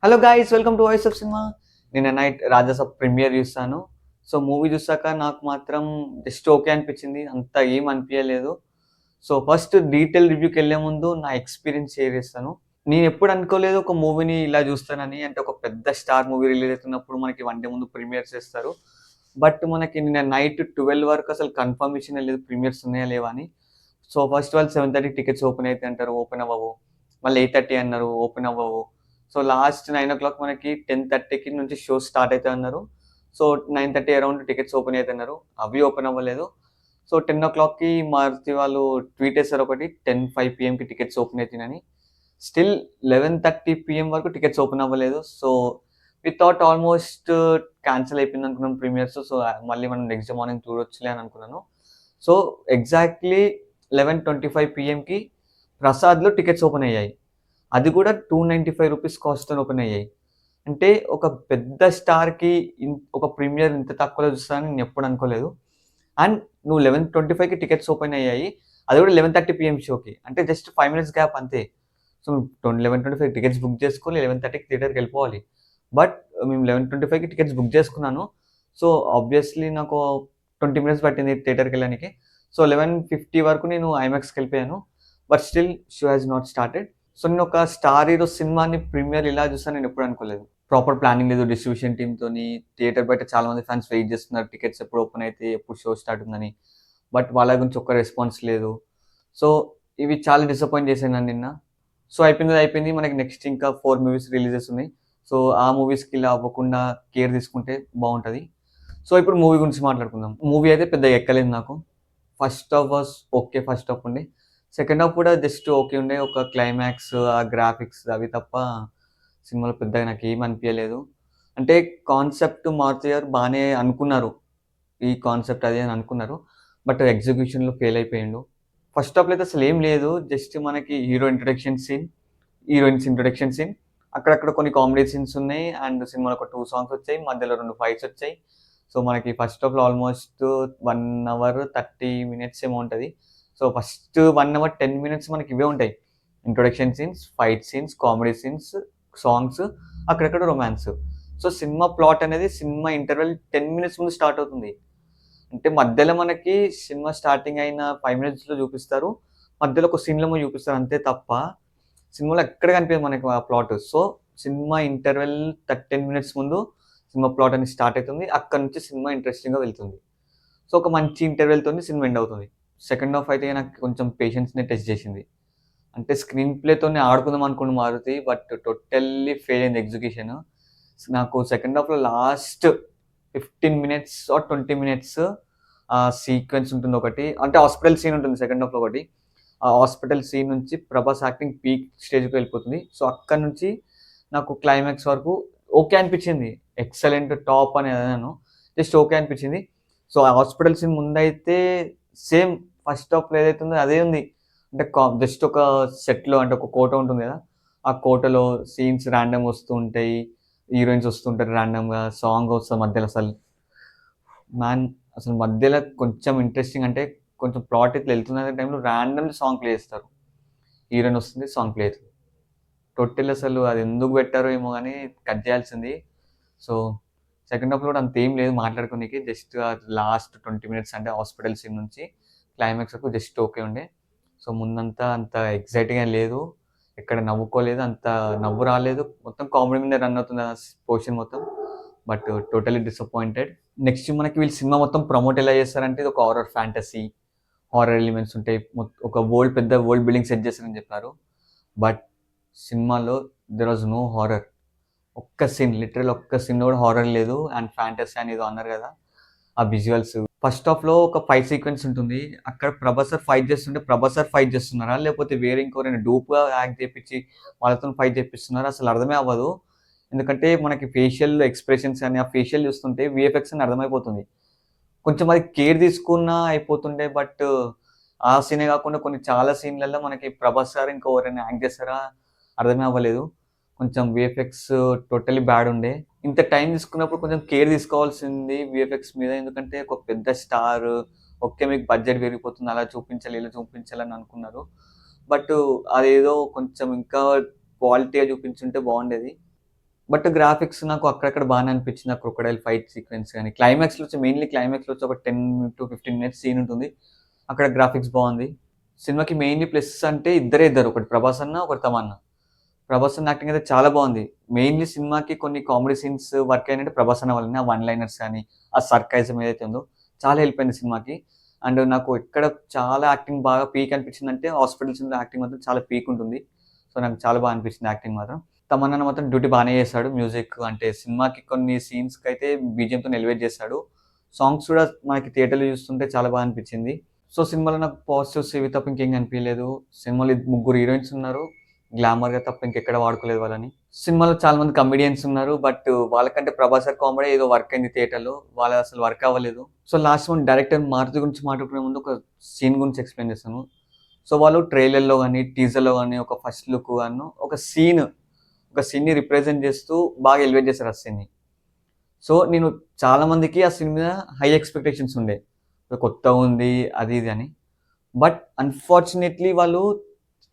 Hello guys, welcome to voice of cinema. నిన్న night Raja Saab premier చూసాను. So movie చూసాక నాకు మాత్రం జస్ట్ ఓకే అనిపించింది. అంత ఏం అనిపించలేదు. సో ఫస్ట్ డీటెయిల్ రివ్యూకి వెళ్ళే ముందు నా ఎక్స్పీరియన్స్ షేర్ చేస్తాను. నేను ఎప్పుడు అనుకోలేదు ఒక మూవీని ఇలా చూస్తానని. అంటే ఒక పెద్ద స్టార్ మూవీ రిలీజ్ అవుతున్నప్పుడు మనకి వన్ డే ముందు ప్రీమియర్స్ చేస్తారు. బట్ మనకి నిన్న నైట్ 12 వరకు అసలు కన్ఫర్మేషన్ లేదు ప్రీమియర్స్ ఉన్నాయా లేవా అని. సో ఫస్ట్ వాళ్ళు 7:30 టికెట్స్ ఓపెన్ అయితే అంటారు, ఓపెన్ అవ్వవు. మళ్ళీ 8:30 అన్నారు, ఓపెన్ అవ్వవు. సో లాస్ట్ 9 o'clock మనకి 10:30కి నుంచి షో స్టార్ట్ అవుతాయి అన్నారు. సో 9:30 అరౌండ్ టికెట్స్ ఓపెన్ అవుతాయి అన్నారు. అవి ఓపెన్ అవ్వలేదు. సో 10 o'clockకి మారుతి వాళ్ళు ట్వీట్ చేశారు ఒకటి, 10:05 PMకి టికెట్స్ ఓపెన్ అవుతున్నాయని. స్టిల్ 11:30 PM వరకు టికెట్స్ ఓపెన్ అవ్వలేదు. So we thought almost cancel అయిపోయింది అనుకున్నాం ప్రీమియర్స్. సో మళ్ళీ మనం నెక్స్ట్ డే మార్నింగ్ చూడొచ్చులే అని అనుకున్నాను. సో ఎగ్జాక్ట్లీ 11:25 PMకి ప్రసాద్లో టికెట్స్ ఓపెన్ అయ్యాయి. అది కూడా ₹295 కాస్ట్‌తో ఓపెన్ అయ్యాయి. అంటే ఒక పెద్ద స్టార్‌కి ఒక ప్రీమియర్ ఇంత తక్కువలో చూస్తానని నేను ఎప్పుడు అనుకోలేదు. అండ్ నువ్వు 11:25కి టికెట్స్ ఓపెన్ అయ్యాయి. అది కూడా 11:30 PM షోకి. అంటే జస్ట్ 5 మినిట్స్ గ్యాప్ అంతే. సో 11:25 టికెట్స్ బుక్ చేసుకొని 11:30కి థియేటర్‌కి వెళ్ళిపోవాలి. బట్ మేము 11:25కి టికెట్స్ బుక్ చేసుకున్నాను. సో ఆబ్వియస్లీ నాకు 20 మినిట్స్ పట్టింది థియేటర్‌కి వెళ్ళడానికి. సో 11:50 వరకు నేను ఐమాక్స్‌కి వెళ్ళిపోయాను. But still show has not started. So నేను ఒక స్టార్ హీరో సినిమాని ప్రీమియర్ ఇలా చూస్తాను నేను ఎప్పుడు అనుకోలేదు. ప్రాపర్ ప్లానింగ్ లేదు డిస్ట్రిబ్యూషన్ టీమ్‌తోని. థియేటర్ బయట చాలా మంది ఫ్యాన్స్ వెయిట్ చేస్తున్నారు. టికెట్స్ ఎప్పుడు ఓపెన్ అయితాయి, ఎప్పుడు షో స్టార్ట్ ఉందని. బట్ వాళ్ళ గురించి ఒక్క రెస్పాన్స్ లేదు. సో ఇవి చాలా డిసప్పాయింట్ చేసాయి నన్ను నిన్న. సో అయిపోయింది అయిపోయింది. మనకి నెక్స్ట్ ఇంకా 4 మూవీస్ రిలీజెస్ ఉన్నాయి. సో ఆ మూవీస్‌కి ఇలా అవ్వకుండా కేర్ తీసుకుంటే బావుంటది. సో ఇప్పుడు మూవీ గురించి మాట్లాడుకుందాం. మూవీ అయితే పెద్దగా ఎక్కలేదు నాకు. First half was okay. First half ఉండే. సెకండ్ హాఫ్ కూడా జస్ట్ ఓకే ఉండే. ఒక క్లైమాక్స్, ఆ గ్రాఫిక్స్ అవి తప్ప సినిమాలో పెద్దగా నాకేమి అనిపియలేదు. అంటే కాన్సెప్ట్ మారుతి గారు బానే అనుకున్నారు. ఈ కాన్సెప్ట్ అది అని అనుకున్నారు. బట్ ఎగ్జిక్యూషన్‌లో ఫెయిల్ అయిపోయిండు. ఫస్ట్ హాఫ్‌లో అయితే అసలేం లేదు. జస్ట్ మనకి hero introduction scene, heroines introduction scene. అక్కడక్కడ కొన్ని కామెడీ సీన్స్ ఉన్నాయి. అండ్ సినిమాలో ఒక 2 సాంగ్స్ వచ్చాయి. మధ్యలో 2 ఫైట్స్ వచ్చాయి. సో మనకి ఫస్ట్ హాఫ్‌లో ఆల్మోస్ట్ 1 అవర్ 30 మినిట్స్ ఏమో ఉంటది. సో ఫస్ట్ 1 అవర్ 10 మినిట్స్ మనకి ఇవే ఉంటాయి. Introduction scenes, fight scenes, comedy scenes, songs, అక్కడక్కడ రొమాన్స్. సో సినిమా ప్లాట్ అనేది సినిమా ఇంటర్వెల్ 10 మినిట్స్ ముందు స్టార్ట్ అవుతుంది. అంటే మధ్యలో మనకి సినిమా స్టార్టింగ్ అయిన 5 మినిట్స్‌లో చూపిస్తారు. మధ్యలో ఒక సీన్‌లేమో చూపిస్తారు అంతే తప్ప, సినిమాలో ఎక్కడ కనిపియదు మనకి ఆ plot. So cinema interval 10 minutes ముందు సినిమా ప్లాట్ అనేది స్టార్ట్ అయితుంది. అక్కడి నుంచి సినిమా ఇంట్రెస్టింగ్‌గా వెళ్తుంది. సో ఒక మంచి ఇంటర్వెల్‌తోని సినిమా ఎండ్ అవుతుంది. సెకండ్ హాఫ్ అయితే నాకు కొంచెం పేషెన్స్‌ని టెస్ట్ చేసింది. అంటే స్క్రీన్ ప్లేతోనే ఆడుకుందాం అనుకుండు మారుతి. బట్ టోటల్లీ ఫెయిల్ అయింది ఎగ్జిక్యూషన్. నాకు సెకండ్ హాఫ్‌లో last 15 minutes or 20 minutes sequence ఉంటుంది ఒకటి. అంటే హాస్పిటల్ సీన్ ఉంటుంది సెకండ్ హాఫ్‌లో ఒకటి. ఆ హాస్పిటల్ సీన్ నుంచి ప్రభాస్ యాక్టింగ్ పీక్ స్టేజ్‌కి వెళ్ళిపోతుంది. సో అక్కడి నుంచి నాకు క్లైమాక్స్ వరకు ఓకే అనిపించింది. ఎక్సలెంట్ టాప్ అని అనను. జస్ట్ ఓకే అనిపించింది. సో ఆ హాస్పిటల్ సీన్ ముందైతే సేమ్ ఫస్ట్ హాఫ్‌లో ఏదైతే ఉందో అదే ఉంది. అంటే జస్ట్ ఒక సెట్‌లో అంటే ఒక కోట ఉంటుంది కదా! ఆ కోటలో సీన్స్ ర్యాండమ్‌గా వస్తూ ఉంటాయి. హీరోయిన్స్ వస్తుంటారు ర్యాండమ్‌గా. సాంగ్ వస్తది మధ్యలో అసలు. మ్యాన్ అసలు మధ్యలో కొంచెం ఇంట్రెస్టింగ్ అంటే కొంచెం ప్లాట్ ఇట్లా వెళ్తున్న టైంలో ర్యాండమ్‌గా సాంగ్ ప్లే చేస్తారు. హీరోయిన్ వస్తుంది. సాంగ్ ప్లే అయితది. టోటల్ అసలు అది ఎందుకు పెట్టారో ఏమో గాని కట్ చేయాల్సింది. సో సెకండ్ హాఫ్‌లో కూడా అంతేం లేదు మాట్లాడుకోనీకి. జస్ట్ లాస్ట్ 20 మినిట్స్ అంటే హాస్పిటల్ సీన్ నుంచి క్లైమాక్స్ వరకు జస్ట్ ఓకే ఉండే. సో ముందంతా అంత ఎక్సైటింగ్‌గా లేదు. ఎక్కడ నవ్వుకోలేదు. అంత నవ్వు రాలేదు. మొత్తం కామెడీ మీదనే రన్ అవుతుంది ఆ పోర్షన్ మొత్తం. But totally disappointed. నెక్స్ట్ మనకి వీళ్ళు సినిమా మొత్తం ప్రమోట్ ఎలా చేస్తారంటే ఇది ఒక హారర్ ఫ్యాంటసీ, హారర్ ఎలిమెంట్స్ ఉంటాయి. ఒక పెద్ద వరల్డ్ బిల్డింగ్ సెట్ చేస్తారని చెప్పారు. బట్ సినిమాలో దేర్ వాస్ నో హారర్. ఒక్క సీన్ లిటరల్ ఒక్క సీన్ కూడా హారర్ లేదు. అండ్ ఫ్యాంటసీ అని ఏదో అన్నారు కదా! ఆ విజువల్స్. ఫస్ట్ హాఫ్‌లో ఒక ఫైట్ సీక్వెన్స్ ఉంటుంది. అక్కడ ప్రభాస్ సార్ ఫైట్ చేస్తుంటే ప్రభాస్ సార్ ఫైట్ చేస్తున్నారా? లేకపోతే వేరే ఇంకెవరైనా డూప్‌గా యాక్ట్ చేపిచ్చి వాళ్ళతోని ఫైట్ చేపిస్తున్నారా? అసలు అర్థమే అవ్వదు. ఎందుకంటే మనకి ఫేషియల్ ఎక్స్‌ప్రెషన్స్ అని, ఆ ఫేషియల్ చూస్తుంటే వీఎఫ్ఎక్స్ అని అర్థమైపోతుంది. కొంచెం అది కేర్ తీసుకున్నా అయిపోతుండే. బట్ ఆ సీనే కాకుండా కొన్ని చాలా సీన్‌లలో మనకి ప్రభాస్ సార్ ఇంకా ఎవరైనా యాక్ట్ చేస్తారా? అర్థమే అవ్వలేదు. కొంచెం వీఎఫ్ఎక్స్ టోటల్లీ బ్యాడ్ ఉండే. ఇంత టైం తీసుకున్నప్పుడు కొంచెం కేర్ తీసుకోవాల్సింది వీఎఫ్ఎక్స్ మీద. ఎందుకంటే ఒక పెద్ద స్టార్, ఓకే మీకు బడ్జెట్ పెరిగిపోతుంది అలా చూపించాలి, ఇలా చూపించాలి అని అనుకున్నారు. బట్ అదేదో కొంచెం ఇంకా క్వాలిటీగా చూపించుంటే బాగుండేది. బట్ గ్రాఫిక్స్ నాకు అక్కడక్కడ బానే అనిపించింది. ఆ క్రొకొడైల్ ఫైట్ సీక్వెన్స్ గాని, క్లైమాక్స్‌లో వచ్చి మెయిన్‌లీ క్లైమాక్స్‌లో వచ్చి ఒక 10-15 మినిట్స్ సీన్ ఉంటుంది. అక్కడ గ్రాఫిక్స్ బావుంది. సినిమాకి మెయిన్‌లీ ప్లస్ అంటే ఇద్దరే ఇద్దరు. ఒకటి 'ప్రభాస్' అన్న, ఒకటి 'తమన్నా'. 'ప్రభాస్' అన్న యాక్టింగ్ అయితే చాలా బావుంది. మెయిన్‌లీ సినిమాకి కొన్ని కామెడీ సీన్స్ వర్క్ అయినంటే 'ప్రభాస్' అన్న వల్లనే. ఆ వన్ లైనర్స్ గాని, ఆ సర్కాయిజం ఏదైతే ఉందో చాలా హెల్ప్ అయింది సినిమాకి. అండ్ నాకు ఎక్కడ చాలా యాక్టింగ్ బాగా పీక్ అనిపించిందంటే హాస్పిటల్ సీన్‌లో యాక్టింగ్ మాత్రం చాలా పీక్ ఉంటుంది. సో, నాకు చాలా బాగా అనిపించింది యాక్టింగ్ మాత్రం. తమన్నా అన్న మాత్రం డ్యూటీ బానే చేశాడు. మ్యూజిక్ అంటే సినిమాకి కొన్ని సీన్స్‌కైతే బీజీఎంతోని ఎలివేట్ చేశాడు. సాంగ్స్ కూడా మనకి థియేటర్‌లో చూస్తుంటే చాలా బాగా అనిపించింది. సో, సినిమాలో నాకు పాజిటివ్స్ ఇవి తప్ప ఇంకేం కనిపియలేదు. సినిమాలో ముగ్గురు హీరోయిన్స్ ఉన్నారు. గ్లామర్‌గా తప్ప ఇంకెక్కడ వాడుకోలేదు వాళ్ళని. సినిమాలో చాలా మంది కమెడియన్స్ ఉన్నారు. బట్ వాళ్ళకంటే 'ప్రభాస్' సార్ కామెడీ ఏదో వర్క్ అయింది థియేటర్‌లో. వాళ్ళది అసలు వర్క్ అవ్వలేదు. సో, లాస్ట్ మనం డైరెక్టర్ మారుతి గురించి మాట్లాడుకునే ముందు ఒక సీన్ గురించి ఎక్స్‌ప్లెయిన్ చేస్తాను. సో, వాళ్ళు ట్రైలర్‌లో గాని, టీజర్‌లో గాని ఒక ఫస్ట్ లుక్ గాను ఒక సీన్‌ని రిప్రజెంట్ చేస్తూ బాగా ఎలివేట్ చేశారు ఆ సీన్‌ని. సో, నేను చాలా మందికి ఆ సీన్ మీద హై ఎక్స్‌పెక్టేషన్స్ ఉండే. కొత్తగుంది అది ఇది అని. బట్ అన్‌ఫార్చునేట్‌లీ వాళ్ళు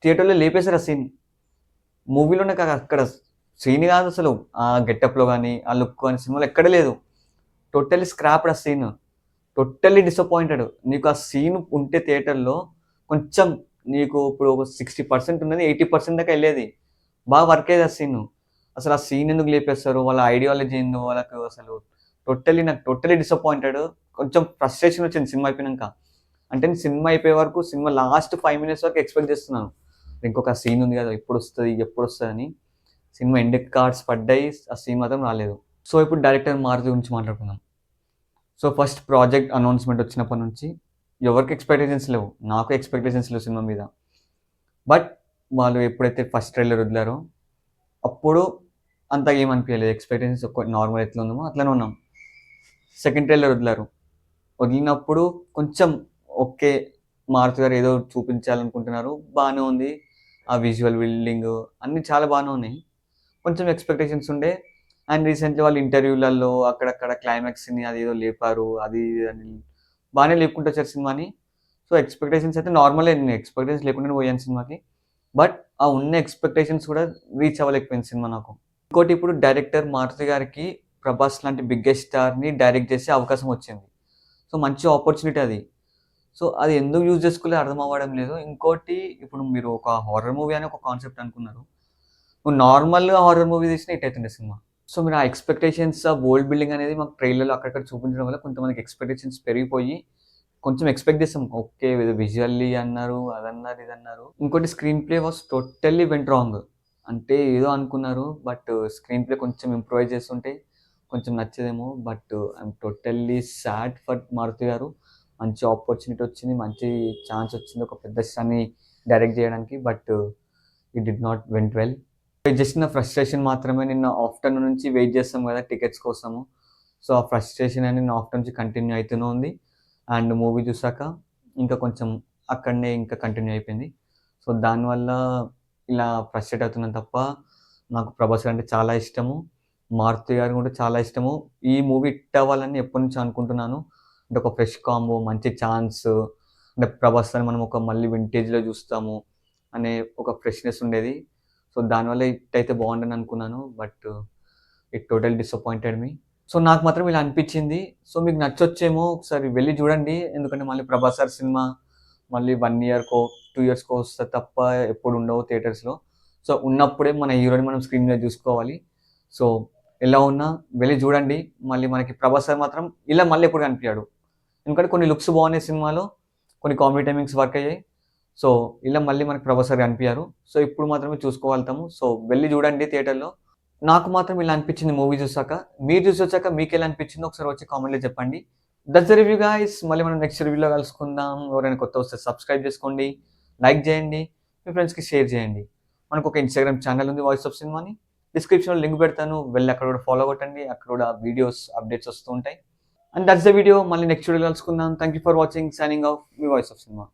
థియేటర్‌లో లేపేసారు ఆ సీన్. మూవీలో నాకు అక్కడ సీన్ కాదసలు. ఆ గెటప్‌లో గాని, ఆ లుక్ గాని సినిమాలో ఎక్కడ లేదు. టోటల్లీ స్క్రాప్డ్ ఆ సీన్. Totally disappointed. నీకు ఆ సీన్ ఉంటే థియేటర్‌లో కొంచెం నీకు ఇప్పుడు ఒక 60% ఉన్నది 80% దాకా ఎళ్ళేది. బాగా వర్క్ అయ్యేది ఆ సీను. అసలు ఆ సీన్ ఎందుకు లేపేస్తారు? వాళ్ళ ఐడియాలజీ ఏందో వాళ్ళకు అసలు నాకు టోటల్లీ డిసప్పాయింటెడ్. కొంచెం ఫ్రస్ట్రేషన్ వచ్చింది సినిమా అయిపోయినంక. అంటే నేను సినిమా అయిపోయే వరకు సినిమా లాస్ట్ 5 మినిట్స్ వరకు ఎక్స్‌పెక్ట్ చేస్తున్నాను. ఇంకొక సీన్ ఉంది కదా! ఎప్పుడొస్తది? ఎప్పుడొస్తదని. సినిమా ఎండ్ కార్డ్స్ పడ్డాయి. ఆ సీన్ మాత్రం రాలేదు. సో, ఇప్పుడు డైరెక్టర్ మారుతి గురించి మాట్లాడుకుందాం. సో, ఫస్ట్ ప్రాజెక్ట్ అనౌన్స్‌మెంట్ వచ్చినప్పటి నుంచి ఎవరికీ ఎక్స్‌పెక్టేషన్స్ లేవు. నాకు ఎక్స్‌పెక్టేషన్స్ లేవు సినిమా మీద. బట్ వాళ్ళు ఎప్పుడైతే ఫస్ట్ ట్రైలర్ వదిలారో అప్పుడు అంతగా ఏమి అనిపియలేదు. ఎక్స్‌పెక్టేషన్స్ నార్మల్ ఎట్లా ఉన్నామో అట్లనే ఉన్నాం. సెకండ్ ట్రైలర్ వదిలారు. వదిలినప్పుడు కొంచెం ఓకే. మారుతి గారు ఏదో చూపించాలనుకుంటున్నారు. బానే ఉంది. ఆ విజువల్ బిల్డింగ్ అన్నీ చాలా బానే ఉన్నాయి. కొంచెం ఎక్స్‌పెక్టేషన్స్ ఉండే. అండ్ రీసెంట్‌లీ వాళ్ళు ఇంటర్వ్యూలలో అక్కడక్కడ క్లైమాక్స్‌ని అదేదో లేపారు. అది ఇది అని బానే లేపుకుంటూ వచ్చారు సినిమాని. సో, ఎక్స్‌పెక్టేషన్స్ అయితే నార్మలే. నేను ఎక్స్‌పెక్టేషన్స్ లేకుండానే పోయాను సినిమాకి. బట్ ఆ ఉన్న ఎక్స్‌పెక్టేషన్స్ కూడా రీచ్ అవ్వలేకపోయింది సినిమా నాకు. ఇంకోటి ఇప్పుడు డైరెక్టర్ మారుతి గారికి 'ప్రభాస్' లాంటి బిగ్గెస్ట్ స్టార్‌ని డైరెక్ట్ చేసే అవకాశం వచ్చింది. సో, మంచి ఆపర్చునిటీ అది. సో, అది ఎందుకు యూజ్ చేసుకోలేదో అర్థం అవ్వడం లేదు. ఇంకోటి ఇప్పుడు మీరు ఒక హారర్ మూవీ అని ఒక కాన్సెప్ట్ అనుకున్నారు. నువ్వు నార్మల్‌గా హారర్ మూవీ తీసినా హిట్ అయితుండే సినిమా. సో, మీరు ఆ ఎక్స్‌పెక్టేషన్స్ ఆ వరల్డ్ బిల్డింగ్ అనేది మాకు ట్రైలర్‌లో అక్కడక్కడ చూపించడం వల్ల కొంతమందికి ఎక్స్‌పెక్టేషన్స్ పెరిగిపోయి కొంచెం ఎక్స్‌పెక్ట్ చేసాం. ఓకే. విజువల్లీ అన్నారు, అదన్నారు, ఇదన్నారు. ఇంకోటి screen play was totally went wrong. అంటే ఏదో అనుకున్నారు. బట్ స్క్రీన్ ప్లే కొంచెం ఇంప్రూవైజ్ చేసుంటే కొంచెం నచ్చేదేమో. But I'm totally sad for Maruti garu. మంచి ఆపర్చునిటీ వచ్చింది. మంచి ఛాన్స్ వచ్చింది. ఒక పెద్ద స్టార్‌ని డైరెక్ట్ చేయడానికి. But it did not went well. Just నా ఫ్రస్ట్రేషన్ మాత్రమే. నిన్న ఆఫ్టర్‌నూన్ నుంచి వెయిట్ చేస్తాం కదా! టికెట్స్ కోసము. సో, ఆ ఫ్రస్ట్రేషన్ అనేది నిన్న ఆఫ్టర్‌నూన్ నుంచి కంటిన్యూ అయితూనే ఉంది. అండ్ మూవీ చూసాక ఇంకా కొంచెం అక్కడనే ఇంకా కంటిన్యూ అయిపోయింది. సో, దానివల్ల ఇలా ఫ్రస్ట్రేట్ అవుతున్నాను తప్ప, నాకు 'ప్రభాస్' అంటే చాలా ఇష్టము. 'మారుతి' గారు కూడా చాలా ఇష్టము. ఈ మూవీ హిట్ అవ్వాలని ఎప్పటినుంచో అనుకుంటున్నాను. అంటే ఒక ఫ్రెష్ కాంబో, మంచి ఛాన్స్ అంటే 'ప్రభాస్' అని మనం ఒక మళ్ళీ వింటేజ్‌లో చూస్తాము అనే ఒక ఫ్రెష్‌నెస్ ఉండేది. సో, దానివల్ల హిట్ అయితే బాగుండని అనుకున్నాను. But it totally disappointed me. So, నాకు మాత్రం ఇలా అనిపిచ్చింది. సో, మీకు నచ్చొచ్చేమో ఒకసారి వెళ్లి చూడండి. ఎందుకంటే మళ్ళీ 'ప్రభాస్' సార్ సినిమా మళ్ళీ 1 ఇయర్‌కో, 2 ఇయర్స్‌కో వస్తది తప్ప ఎప్పుడు ఉండవు థియేటర్స్‌లో. సో, ఉన్నప్పుడే మన హీరోని మనం స్క్రీన్ మీద చూసుకోవాలి. సో, ఎలా ఉన్నా వెళ్లి చూడండి. మళ్ళీ మనకి 'ప్రభాస్' సార్ మాత్రం ఇలా మళ్ళీ ఎప్పుడు కనిపియడు. ఎందుకంటే కొన్ని లుక్స్ బాగున్నాయి సినిమాలో. కొన్ని కామెడీ టైమింగ్స్ వర్క్ అయ్యాయి. సో, ఇలా మళ్ళీ మనకి 'ప్రభాస్' సార్ కనిపియరు. సో, ఇప్పుడు మాత్రమే చూసుకోగలుగుతాము. సో, వెళ్లి చూడండి థియేటర్‌లో. నాకు మాత్రం ఇలా అనిపించింది మూవీ చూసాక. మీరు చూసొచ్చాక మీకెలా అనిపించిందో ఒకసారి వచ్చి కామెంట్‌లో చెప్పండి. That's the review guys. మళ్ళీ మనం నెక్స్ట్ రివ్యూలో కలుసుకుందాం. ఎవరైనా కొత్తగా వస్తే సబ్స్క్రైబ్ చేసుకోండి. లైక్ చేయండి. మీ ఫ్రెండ్స్‌కి షేర్ చేయండి. మనకొక ఇన్‌స్టాగ్రామ్ ఛానెల్ ఉంది 'వాయిస్ ఆఫ్ సినిమా' అని. డిస్క్రిప్షన్‌లో లింక్ పెడతాను. వెళ్లి అక్కడ కూడా ఫాలో కొట్టండి. అక్కడ కూడా వీడియోస్ అప్డేట్స్ వస్తూ ఉంటాయి. And that's the video. మళ్ళీ నెక్స్ట్ వీడియోలో కలుసుకుందాం. Thank you for watching. Signing off me 'voice of cinema'.